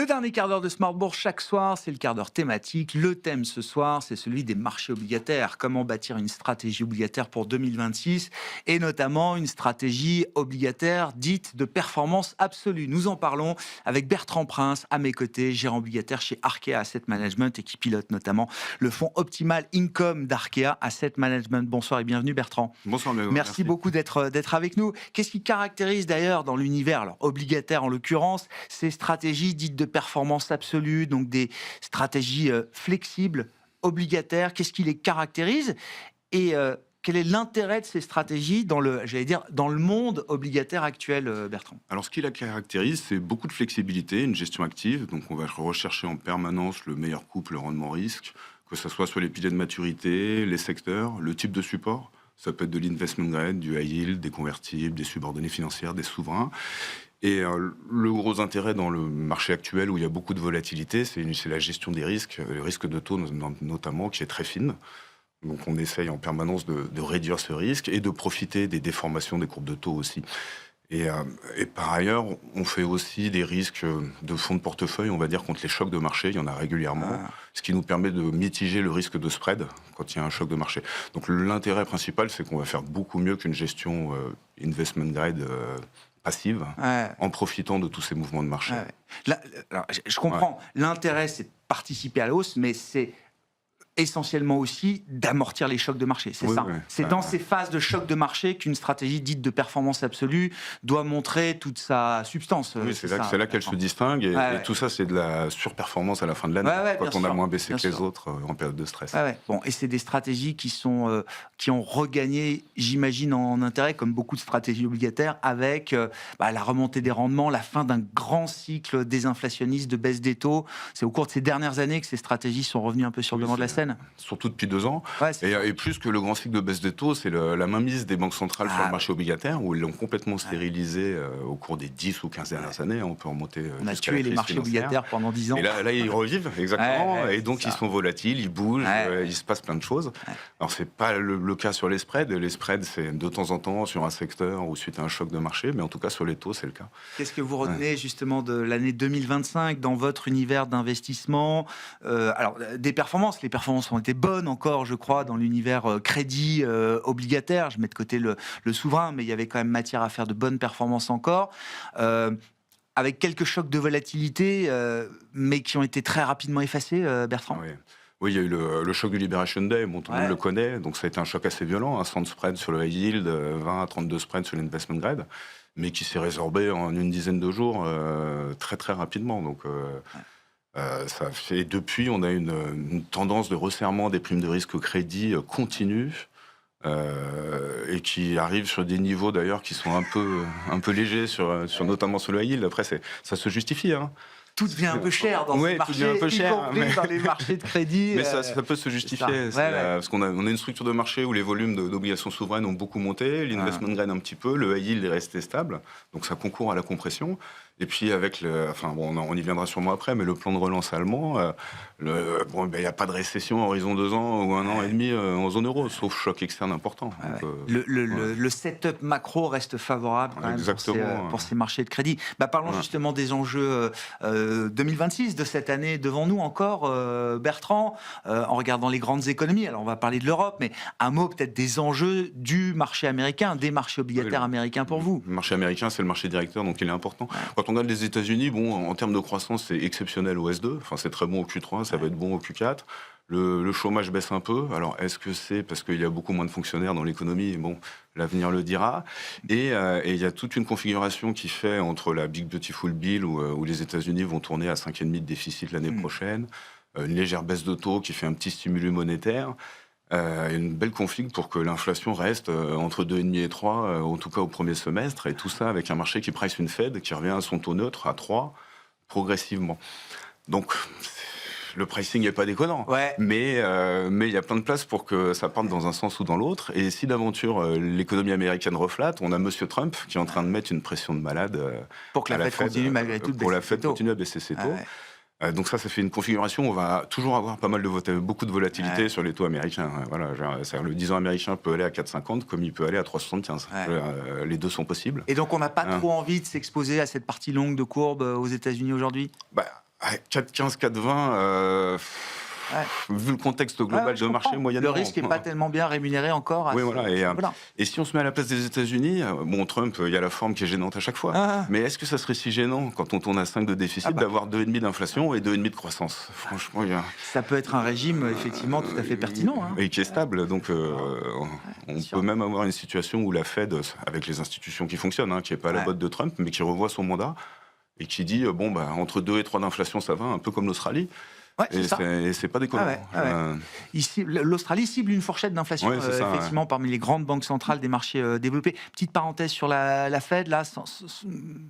dernier quart d'heure de Smart Bourse chaque soir, c'est le quart d'heure thématique. Le thème ce soir, c'est celui des marchés obligataires. Comment bâtir une stratégie obligataire pour 2026 et notamment une stratégie obligataire dite de performance absolue. Nous en parlons avec Bertrand Prince à mes côtés, gérant obligataire chez Arkea Asset Management et qui pilote notamment le fonds Optimal Income d'Arkea Asset Management. Bonsoir et bienvenue Bertrand. Bonsoir Léo. Merci beaucoup d'être avec nous. Qu'est-ce qui caractérise d'ailleurs dans l'univers, alors obligataire en l'occurrence, ces stratégies dites de performance absolue, donc des stratégies flexibles, obligataires? Qu'est-ce qui les caractérise et quel est l'intérêt de ces stratégies dans le monde obligataire actuel, Bertrand? Alors ce qui la caractérise, c'est beaucoup de flexibilité, une gestion active. Donc on va rechercher en permanence le meilleur couple rendement-risque, que ce soit sur les piliers de maturité, les secteurs, le type de support. Ça peut être de l'investment grade, du high yield, des convertibles, des subordonnées financières, des souverains. Et le gros intérêt dans le marché actuel où il y a beaucoup de volatilité, c'est la gestion des risques, le risque de taux notamment, qui est très fine. Donc on essaye en permanence de réduire ce risque et de profiter des déformations des courbes de taux aussi. Et par ailleurs, on fait aussi des risques de fonds de portefeuille, on va dire, contre les chocs de marché. Il y en a régulièrement, ce qui nous permet de mitiger le risque de spread quand il y a un choc de marché. Donc l'intérêt principal, c'est qu'on va faire beaucoup mieux qu'une gestion investment grade passive, en profitant de tous ces mouvements de marché. Là, alors, je comprends, l'intérêt, c'est de participer à la hausse, mais c'est essentiellement aussi d'amortir les chocs de marché, c'est ça. C'est dans ces phases de choc de marché qu'une stratégie dite de performance absolue doit montrer toute sa substance. Oui, c'est là qu'elle se distingue, et tout ça, c'est de la surperformance à la fin de l'année, quand on a moins baissé que les autres en période de stress. Bon, et c'est des stratégies qui ont regagné, j'imagine, en intérêt, comme beaucoup de stratégies obligataires, avec la remontée des rendements, la fin d'un grand cycle désinflationniste de baisse des taux. C'est au cours de ces dernières années que ces stratégies sont revenues un peu sur le devant de la scène. Surtout depuis 2 ans. Et plus que le grand cycle de baisse des taux, c'est la mainmise des banques centrales sur le marché obligataire, où ils l'ont complètement stérilisé au cours des 10 ou 15 dernières années. On peut remonter. On a tué les marchés obligataires pendant 10 ans. Et là ils revivent, exactement. Et donc, ils sont volatiles, ils bougent, il se passe plein de choses. Alors, c'est pas le cas sur les spreads. Les spreads, c'est de temps en temps sur un secteur ou suite à un choc de marché. Mais en tout cas, sur les taux, c'est le cas. Qu'est-ce que vous retenez justement de l'année 2025 dans votre univers d'investissement? Alors, des performances. Les performances ont été bonnes encore, je crois, dans l'univers crédit obligataire. Je mets de côté le souverain, mais il y avait quand même matière à faire de bonnes performances encore. Avec quelques chocs de volatilité, mais qui ont été très rapidement effacés, Bertrand. Oui, il y a eu le choc du Liberation Day, tout le monde le connaît, donc ça a été un choc assez violent, 100 spread sur le high yield, 20 à 32 spread sur l'investment grade, mais qui s'est résorbé en une dizaine de jours très très rapidement. Donc, ça fait, depuis, on a une tendance de resserrement des primes de risque au crédit continue, et qui arrive sur des niveaux d'ailleurs qui sont un peu légers, notamment sur le high yield. Après, ça se justifie. Tout devient un peu cher dans ces marchés, y compris dans les marchés de crédit. Mais ça peut se justifier. Parce qu'on a une structure de marché où les volumes d'obligations souveraines ont beaucoup monté, l'investment grade un petit peu, le high yield est resté stable, donc ça concourt à la compression. Et puis avec on y viendra sûrement après, mais le plan de relance allemand, il n'y a pas de récession à horizon 2 ans ou 1 an et demi en zone euro, sauf choc externe important. Donc, le setup macro reste favorable quand même pour ces marchés de crédit. Parlons justement des enjeux 2026 de cette année devant nous encore, Bertrand, en regardant les grandes économies. Alors on va parler de l'Europe, mais un mot peut-être des enjeux du marché américain, des marchés obligataires américains pour vous. Le marché américain, c'est le marché directeur, donc il est important. Quand on regarde les États-Unis, en termes de croissance, c'est exceptionnel au S2. Enfin, c'est très bon au Q3, ça va être bon au Q4. Le chômage baisse un peu. Alors, est-ce que c'est parce qu'il y a beaucoup moins de fonctionnaires dans l'économie? L'avenir le dira. Et il y a toute une configuration qui fait entre la Big Beautiful Bill, où les États-Unis vont tourner à 5,5 de déficit l'année prochaine, une légère baisse de taux qui fait un petit stimulus monétaire, une belle config pour que l'inflation reste entre 2,5 et 3, en tout cas au premier semestre, et tout ça avec un marché qui price une Fed qui revient à son taux neutre, à 3, progressivement. Donc, le pricing n'est pas déconnant, mais il y a plein de place pour que ça parte dans un sens ou dans l'autre. Et si d'aventure l'économie américaine reflate, on a Monsieur Trump qui est en train de mettre une pression de malade pour que la Fed continue malgré tout pour la Fed continue à baisser ses taux. Donc ça fait une configuration où on va toujours avoir beaucoup de volatilité sur les taux américains. Le 10 ans américain peut aller à 4,50 comme il peut aller à 3,75. Les deux sont possibles. Et donc on n'a pas trop envie de s'exposer à cette partie longue de courbe aux États-Unis aujourd'hui? 4,15, 4,20, Ouais. vu le contexte global Je de marché, comprends. moyennement. Le risque n'est pas tellement bien rémunéré encore. Oui, voilà. Et, voilà. et si on se met à la place des États-Unis, bon, Trump, il y a la forme qui est gênante à chaque fois. Mais est-ce que ça serait si gênant, quand on tourne à 5 de déficit, d'avoir 2,5 d'inflation et 2,5 de croissance? Franchement, Ça peut être un régime, effectivement, tout à fait pertinent. Et qui est stable. Donc, on sûr. peut même avoir une situation où la Fed, avec les institutions qui fonctionnent, qui n'est pas à la botte de Trump, mais qui revoit son mandat et qui dit, entre 2 et 3 d'inflation, ça va, un peu comme l'Australie. Ouais, c'est Et ça. c'est pas déconnant. Ici, l'Australie cible une fourchette d'inflation, Ouais, c'est ça, effectivement, parmi les grandes banques centrales des marchés développés. Petite parenthèse sur la Fed, là,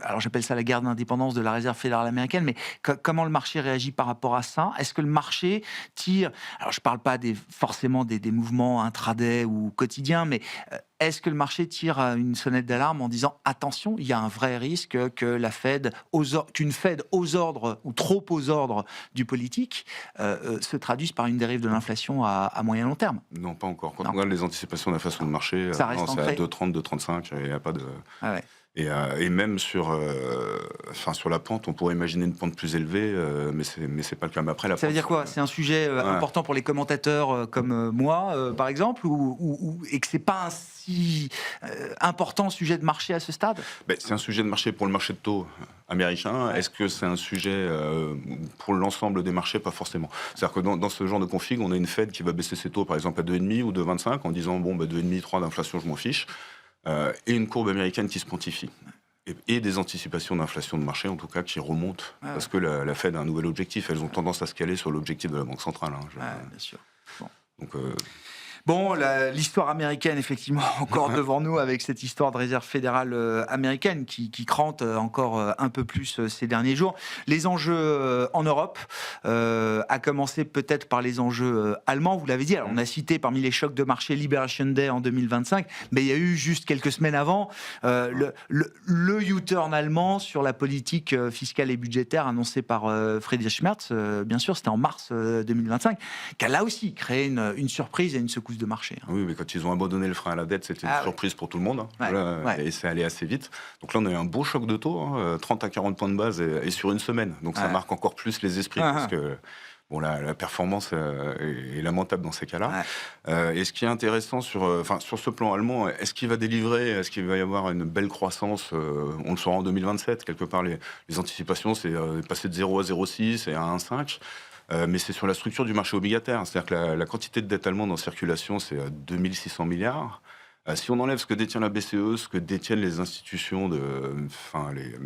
alors j'appelle ça la guerre d'indépendance de la Réserve fédérale américaine, mais comment le marché réagit par rapport à ça? Est-ce que le marché tire, alors je ne parle pas forcément des mouvements intraday ou quotidiens, mais est-ce que le marché tire une sonnette d'alarme en disant attention, il y a un vrai risque que la Fed, qu'une Fed aux ordres ou trop aux ordres du politique se traduise par une dérive de l'inflation à moyen long terme? Non, pas encore. Quand on regarde les anticipations d'inflation de marché, ça reste c'est à ancré. 2,30, 2,35, il n'y a pas de... Ouais. Et même sur la pente, on pourrait imaginer une pente plus élevée, mais c'est pas le cas. Mais après, Ça veut dire quoi? C'est un sujet important pour les commentateurs comme moi, par exemple, et que c'est pas un si important sujet de marché à ce stade? C'est un sujet de marché pour le marché de taux américain. Est-ce que c'est un sujet pour l'ensemble des marchés? Pas forcément. C'est-à-dire que dans ce genre de config, on a une Fed qui va baisser ses taux, par exemple, à 2,5 ou 2,25 en disant 2,5, 3 d'inflation, je m'en fiche. Et une courbe américaine qui se pontifie. Et des anticipations d'inflation de marché, en tout cas, qui remontent. Parce que la Fed a un nouvel objectif. Elles ont tendance à se caler sur l'objectif de la Banque centrale. Bien sûr. Bon. Donc, Bon, l'histoire américaine, effectivement, encore devant nous avec cette histoire de réserve fédérale américaine qui crante encore un peu plus ces derniers jours. Les enjeux en Europe, à commencer peut-être par les enjeux allemands, vous l'avez dit. Alors, on a cité parmi les chocs de marché Liberation Day en 2025, mais il y a eu juste quelques semaines avant le U-turn allemand sur la politique fiscale et budgétaire annoncée par Friedrich Merz, bien sûr, c'était en mars 2025, qui a là aussi créé une surprise et une secousse de marché. Oui, mais quand ils ont abandonné le frein à la dette, c'était une surprise pour tout le monde. Et c'est allé assez vite. Donc là, on a eu un beau choc de taux, 30 à 40 points de base et sur une semaine. Donc ça marque encore plus les esprits, parce que la performance est lamentable dans ces cas-là. Et ce qui est intéressant sur ce plan allemand, est-ce qu'il va délivrer? Est-ce qu'il va y avoir une belle croissance? On le saura en 2027. Quelque part, les anticipations, c'est passer de 0 à 0,6 et à 1,5. Mais c'est sur la structure du marché obligataire. C'est-à-dire que la quantité de dette allemande en circulation, c'est 2600 milliards. Si on enlève ce que détient la BCE, ce que détiennent les institutions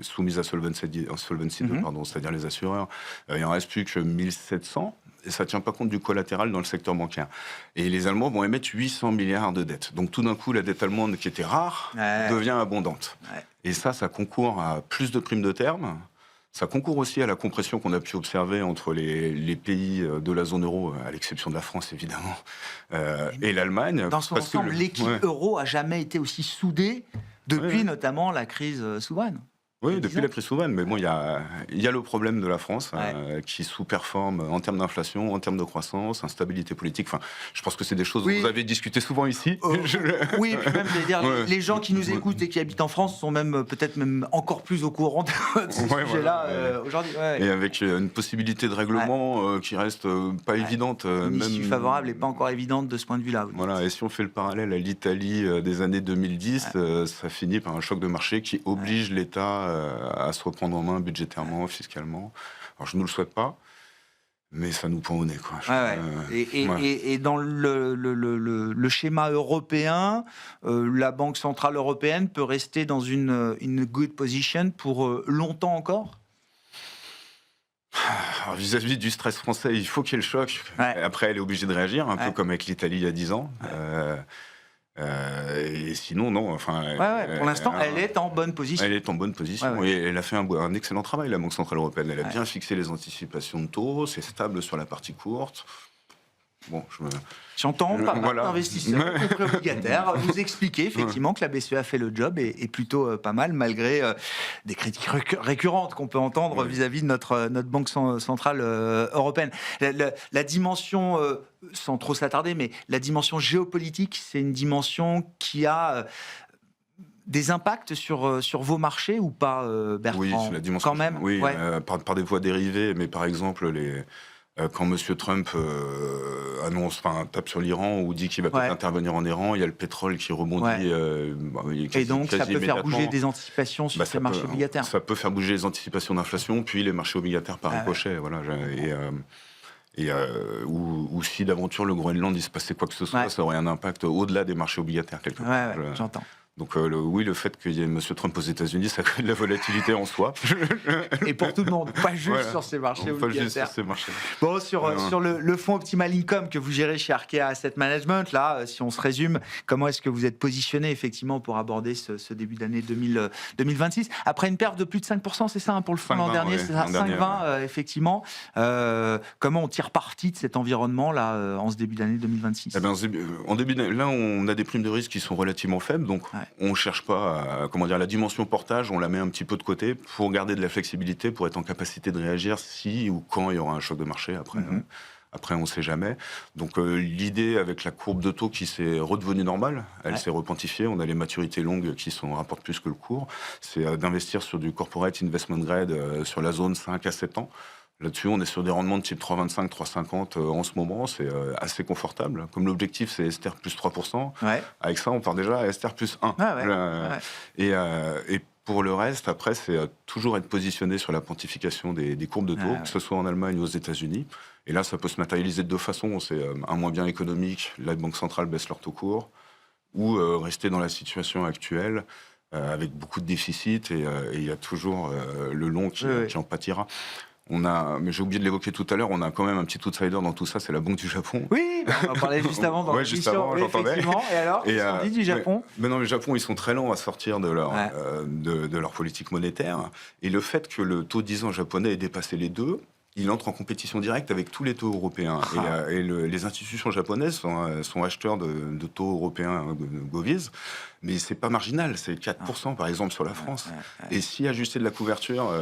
soumises à Solvency 2, c'est-à-dire les assureurs, il n'en reste plus que 1700. Et ça ne tient pas compte du collatéral dans le secteur bancaire. Et les Allemands vont émettre 800 milliards de dettes. Donc tout d'un coup, la dette allemande, qui était rare, devient abondante. Et ça concourt à plus de primes de terme. Ça concourt aussi à la compression qu'on a pu observer entre les pays de la zone euro, à l'exception de la France évidemment, et l'Allemagne. Dans son ensemble, l'équipe euro a jamais été aussi soudée depuis notamment la crise souveraine. Oui, depuis la crise souveraine, mais bon, il y a le problème de la France qui sous-performe en termes d'inflation, en termes de croissance, instabilité politique. Enfin, je pense que c'est des choses dont vous avez discuté souvent ici. Oui, et puis même, je vais dire, les gens qui nous écoutent et qui habitent en France sont peut-être encore plus au courant de ce sujet-là aujourd'hui. Et avec une possibilité de règlement qui reste pas évidente. L'issue favorable n'est pas encore évidente de ce point de vue-là. Voilà, et si on fait le parallèle à l'Italie des années 2010, ça finit par un choc de marché qui oblige l'État à se reprendre en main budgétairement, fiscalement. Alors, je ne nous le souhaite pas, mais ça nous pend au nez, quoi. Et dans le schéma européen, la Banque Centrale Européenne peut rester dans une good position pour longtemps encore? Alors, vis-à-vis du stress français, il faut qu'il y ait le choc. Après, elle est obligée de réagir, un peu comme avec l'Italie il y a 10 ans. Et sinon, non. Pour l'instant, elle est en bonne position. Elle est en bonne position et elle a fait un excellent travail, la Banque Centrale Européenne. Elle a bien fixé les anticipations de taux, c'est stable sur la partie courte. Bon, J'entends pas mal d'investisseurs, y compris obligataires, nous expliquer effectivement que la BCE a fait le job et plutôt pas mal, malgré des critiques récurrentes qu'on peut entendre vis-à-vis de notre Banque Centrale Européenne. La dimension, sans trop s'attarder, mais la dimension géopolitique, c'est une dimension qui a des impacts sur vos marchés ou pas, Bertrand? Oui, sur la dimension. Quand même, Oui, ouais. par des voies dérivées, mais par exemple, quand Monsieur Trump tape sur l'Iran ou dit qu'il va peut-être Ouais. intervenir en Iran, il y a le pétrole qui rebondit. Ouais. Oui, Et donc, ça quasi peut faire bouger immédiatement. des anticipations sur ces marchés obligataires. Ça peut faire bouger les anticipations d'inflation, puis les marchés obligataires par Ouais. ricochet. Voilà, ou si d'aventure le Groenland il se passait quoi que ce soit, Ouais. ça aurait un impact au-delà des marchés obligataires quelque part. Ouais, j'entends. Donc oui, le fait qu'il y ait M. Trump aux États-Unis, ça crée de la volatilité en soi. Et pour tout le monde, pas juste Voilà. sur ces marchés Pas juste obligataires. sur ces marchés. Bon, sur le fonds Optimal Income que vous gérez chez Arkea Asset Management, là, si on se résume, comment est-ce que vous êtes positionné effectivement pour aborder ce début d'année 2026 après une perte de plus de 5%, c'est ça, pour le fonds l'an 5,20, dernier, ouais, c'est ça, l'an dernier, 5,20 effectivement. Comment on tire parti de cet environnement là en ce début d'année 2026? Eh ben, en début d'année, là, on a des primes de risque qui sont relativement faibles, donc on ne cherche pas la dimension portage, on la met un petit peu de côté pour garder de la flexibilité, pour être en capacité de réagir si ou quand il y aura un choc de marché. Après, on ne sait jamais. Donc l'idée avec la courbe de taux qui s'est redevenue normale, elle s'est repentifiée, on a les maturités longues qui rapportent plus que le court, c'est d'investir sur du corporate investment grade sur la zone 5 à 7 ans. Là-dessus, on est sur des rendements de type 3,25, 3,50 en ce moment. C'est assez confortable. Comme l'objectif, c'est STR plus 3%. Avec ça, on part déjà à STR plus 1. Et pour le reste, après, c'est toujours être positionné sur la pontification des courbes de taux, que ce soit en Allemagne ou aux États-Unis. Et là, ça peut se matérialiser de deux façons. C'est un moins bien économique, la Banque centrale baisse leur taux court, ou rester dans la situation actuelle avec beaucoup de déficits. Et il y a toujours le long qui en pâtira. Mais j'ai oublié de l'évoquer tout à l'heure, on a quand même un petit outsider dans tout ça, c'est la Banque du Japon. Oui, on en parlait juste avant dans l'émission. Juste avant, j'entendais. Et alors, qu'est-ce qu'on dit du Japon? Mais non, le Japon, ils sont très lents à sortir de leur politique monétaire. Et le fait que le taux 10 ans japonais ait dépassé les 2, il entre en compétition directe avec tous les taux européens. Et les institutions japonaises sont acheteurs de taux européens Govies, mais c'est pas marginal, c'est 4% par exemple sur la France. Et si ajuster de la couverture,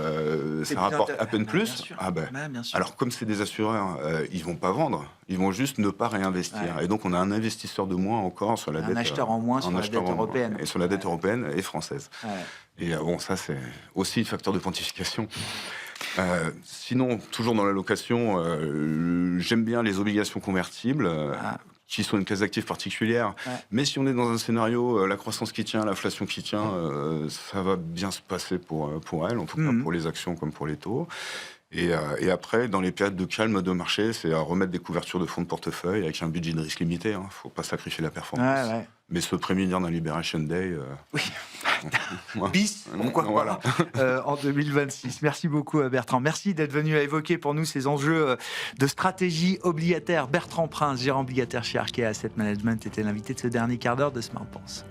ça rapporte à peine plus. Bien sûr. Alors comme c'est des assureurs, ils vont pas vendre, ils vont juste ne pas réinvestir. Et donc on a un investisseur de moins encore sur la dette. Un acheteur en moins sur la dette européenne. Et sur la dette européenne et française. Et ça c'est aussi un facteur de pontification. Sinon, toujours dans la location, j'aime bien les obligations convertibles, qui sont une classe d'actifs particulière. Mais si on est dans un scénario, la croissance qui tient, l'inflation qui tient, ça va bien se passer pour elle, en tout cas pour les actions comme pour les taux. Et après, dans les périodes de calme de marché, c'est à remettre des couvertures de fonds de portefeuille avec un budget de risque limité. Il ne faut pas sacrifier la performance. Mais se prémunir d'un Liberation Day... Bis, pourquoi pas, en 2026. Merci beaucoup Bertrand. Merci d'être venu à évoquer pour nous ces enjeux de stratégie obligataire. Bertrand Prince, gérant obligataire chez Arkea Asset Management, était l'invité de ce dernier quart d'heure de Smart Bourse.